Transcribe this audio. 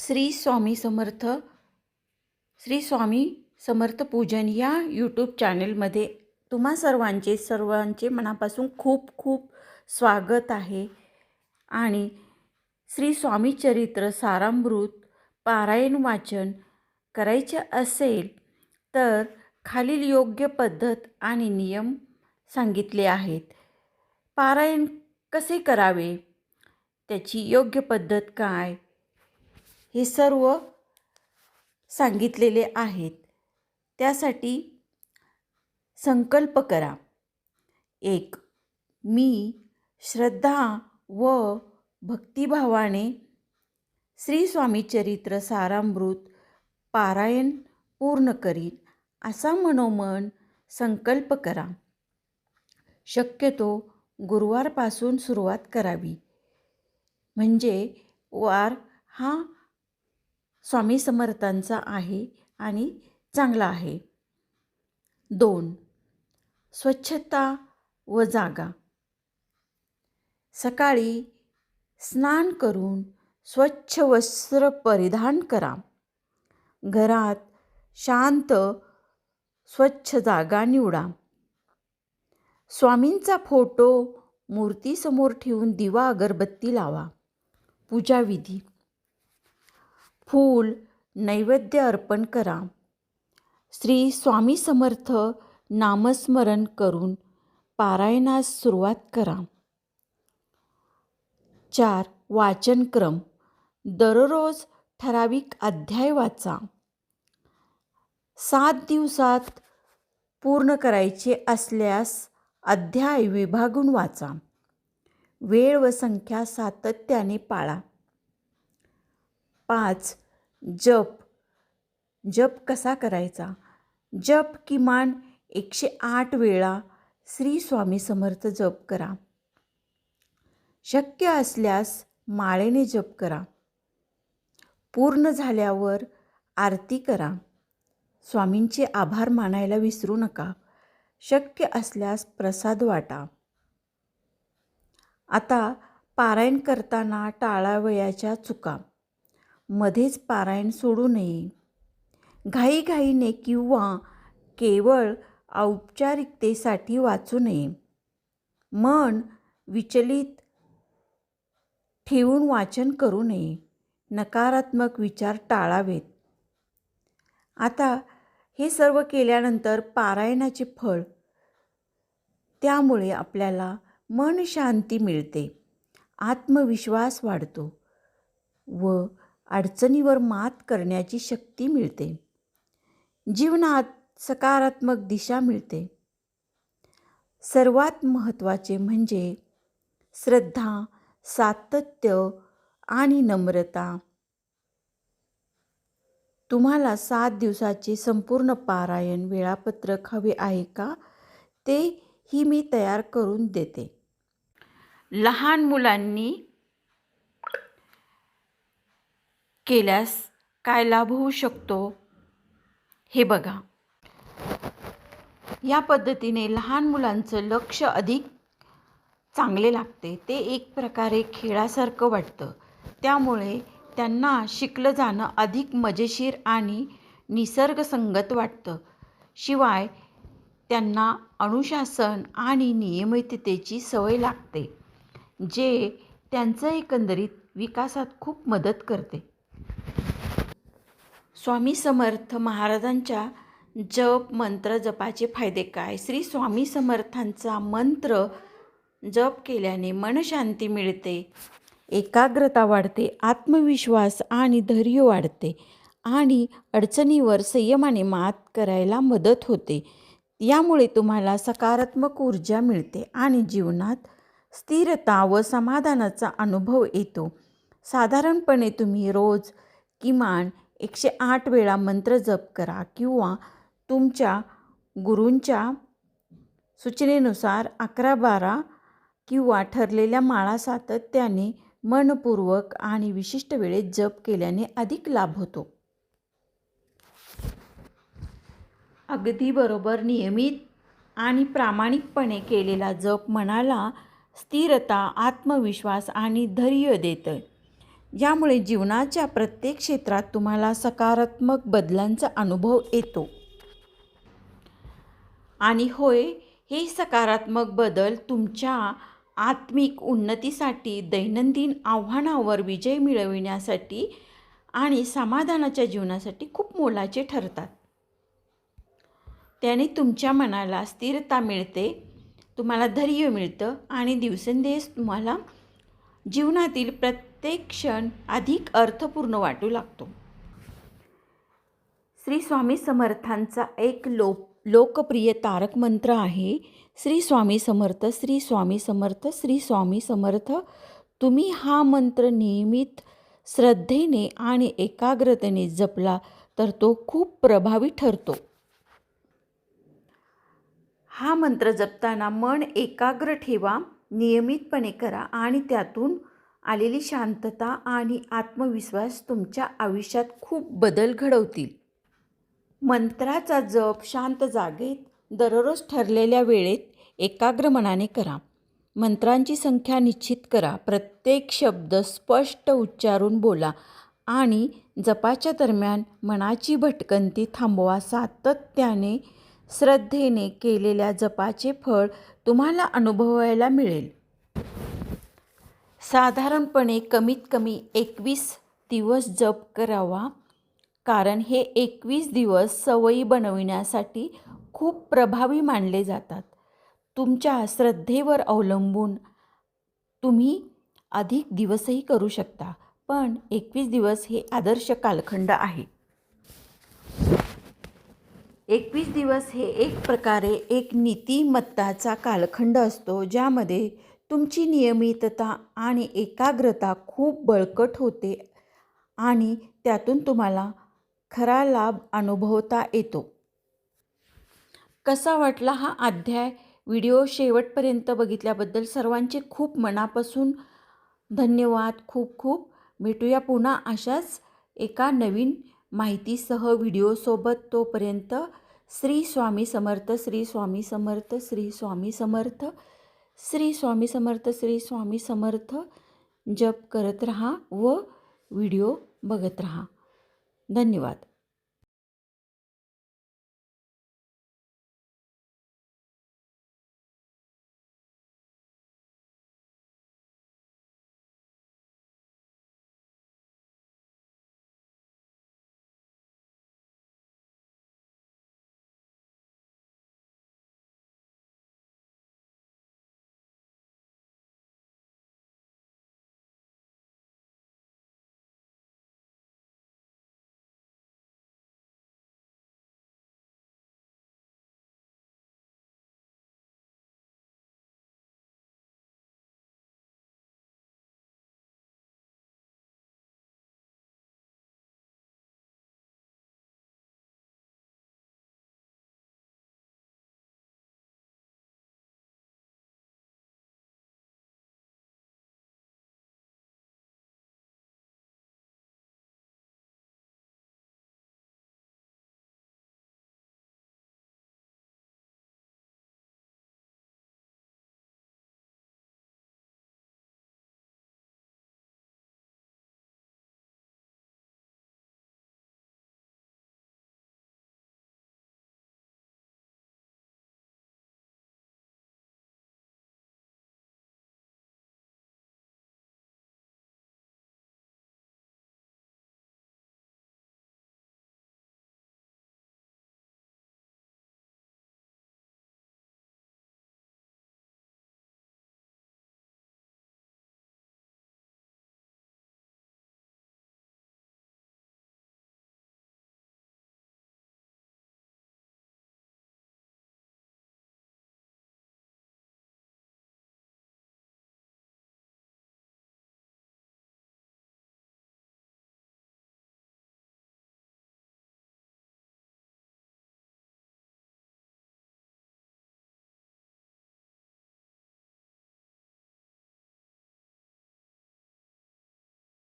श्री स्वामी समर्थ श्री स्वामी समर्थ पूजन या यूट्यूब चॅनलमध्ये तुम्हा सर्वांचे मनापासून खूप खूप स्वागत आहे। आणि श्री स्वामी चरित्र सारामृत पारायण वाचन करायचे असेल तर खालील योग्य पद्धत आणि नियम सांगितले आहेत। पारायण कसे करावे, त्याची योग्य पद्धत काय, हे सर्व सांगितलेले आहेत। त्यासाठी संकल्प करा। 1. मी श्रद्धा व भक्तिभावाने श्री स्वामी चरित्र सारामृत पारायण पूर्ण करीन असा मनोमन संकल्प करा। शक्यतो गुरुवारपासून सुरुवात करावी, म्हणजे वार हा स्वामी समर्थांचा आहे आणि चांगला आहे। 2. स्वच्छता व जागा। सकाळी स्नान करून स्वच्छ वस्त्र परिधान करा। घरात शांत स्वच्छ जागा निवडा। स्वामींचा फोटो मूर्तीसमोर ठेवून दिवा अगरबत्ती लावा। पूजाविधी: फूल नैवेद्य अर्पण करा। श्री स्वामी समर्थ नामस्मरण करून पारायणास सुरुवात करा। 4. वाचनक्रम: दररोज ठराविक अध्याय वाचा। 7 दिवसात पूर्ण करायचे असल्यास अध्याय विभागून वाचा। वेळ व संख्या सातत्याने पाळा। 5. जप कसा करायचा? जप किमान 108 वेळा श्री स्वामी समर्थ जप करा। शक्य असल्यास माळेने जप करा। पूर्ण झाल्यावर आरती करा। स्वामींचे आभार मानायला विसरू नका। शक्य असल्यास प्रसाद वाटा। आता पारायण करताना टाळावयाच्या चुका: मध्येच पारायण सोडू नये। घाईघाईने किंवा केवळ औपचारिकतेसाठी वाचू नये। मन विचलित ठेवून वाचन करू नये। नकारात्मक विचार टाळावेत। आता हे सर्व केल्यानंतर पारायणाचे फळ: त्यामुळे आपल्याला मन शांती मिळते, आत्मविश्वास वाढतो व अडचणीवर मात करण्याची शक्ती मिळते। जीवनात सकारात्मक दिशा मिळते। सर्वात महत्त्वाचे म्हणजे श्रद्धा, सातत्य आणि नम्रता। तुम्हाला 7 दिवसाचे संपूर्ण पारायण वेळापत्रक हवे आहे का? ते ही मी तयार करून देते। लहान मुलांनी केल्यास काय लाभ होऊ शकतो हे बघा। या पद्धतीने लहान मुलांचं लक्ष अधिक चांगले लागते। ते एक प्रकारे खेळासारखं वाटतं, त्यामुळे त्यांना शिकलं जाणं अधिक मजेशीर आणि निसर्गसंगत वाटतं। शिवाय त्यांना अनुशासन आणि नियमिततेची सवय लागते, जे त्यांचं एकंदरीत विकासात खूप मदत करते। स्वामी समर्थ महाराजांच्या जप मंत्र जपाचे फायदे काय? श्री स्वामी समर्थांचा मंत्र जप केल्याने मनशांती मिळते, एकाग्रता वाढते, आत्मविश्वास आणि धैर्य वाढते आणि अडचणीवर संयमाने मात करायला मदत होते। यामुळे तुम्हाला सकारात्मक ऊर्जा मिळते आणि जीवनात स्थिरता व समाधानाचा अनुभव येतो। साधारणपणे तुम्ही रोज किमान 108 वेळा मंत्र जप करा किंवा तुमच्या गुरूंच्या सूचनेनुसार 11-12 किंवा ठरलेल्या माळा सातत्याने मनपूर्वक आणि विशिष्ट वेळेत जप केल्याने अधिक लाभ होतो। अगदी बरोबर नियमित आणि प्रामाणिकपणे केलेला जप मनाला स्थिरता, आत्मविश्वास आणि धैर्य देतं, यामुळे जीवनाच्या प्रत्येक क्षेत्रात तुम्हाला सकारात्मक बदलांचा अनुभव येतो. आणि होय, हे सकारात्मक बदल तुमच्या आत्मिक उन्नतीसाठी, दैनंदिन आव्हानावर विजय मिळविण्यासाठी आणि समाधानाच्या जीवनासाठी खूप मोलाचे ठरतात. त्याने तुमच्या मनाला स्थिरता मिळते, तुम्हाला धैर्य मिळतं आणि दिवसेंदिवस तुम्हाला जीवनातील प्रत्येक क्षण अधिक अर्थपूर्ण वाटू लागतो. श्री स्वामी समर्थांचा एक लोकप्रिय तारक मंत्र आहे, श्री स्वामी समर्थ, श्री स्वामी समर्थ, श्री स्वामी समर्थ. तुम्ही हा मंत्र नियमित श्रद्धेने आणि एकाग्रतेने जपला तर तो खूप प्रभावी ठरतो. हा मंत्र जपताना मन एकाग्र ठेवा, नियमितपणे करा आणि त्यातून आलेली शांतता आणि आत्मविश्वास तुमच्या आयुष्यात खूप बदल घडवतील. मंत्राचा जप शांत जागेत दररोज ठरलेल्या वेळेत एकाग्र मनाने करा. मंत्रांची संख्या निश्चित करा. प्रत्येक शब्द स्पष्ट उच्चारून बोला आणि जपाच्या दरम्यान मनाची भटकंती थांबवा. सातत्याने श्रद्धेने केलेल्या जपाचे फळ तुम्हाला अनुभवायला मिळेल. साधारणपणे कमीत कमी 21 दिवस जप करावा, कारण हे 21 दिवस सवयी बनविण्यासाठी खूप प्रभावी मानले जातात. तुमच्या श्रद्धेवर अवलंबून तुम्ही अधिक दिवसही करू शकता, पण 21 दिवस हे आदर्श कालखंड आहे. 21 दिवस हे एक प्रकारे एक नीतिमत्ताचा कालखंड असतो, ज्यामध्ये तुमची नियमितता आणि एकाग्रता खूप बळकट होते आणि त्यातून तुम्हाला खरा लाभ अनुभवता येतो. कसा वाटला हा अध्याय? व्हिडिओ शेवटपर्यंत बघितल्याबद्दल सर्वांचे खूप मनापासून धन्यवाद. खूप खूप भेटूया पुन्हा अशाच एका नवीन माहितीसह व्हिडिओसोबत. तोपर्यंत श्री स्वामी समर्थ, श्री स्वामी समर्थ, श्री स्वामी समर्थ, श्री स्वामी समर्थ, श्री स्वामी समर्थ जप करत राहा व व्हिडिओ बघत राहा. धन्यवाद.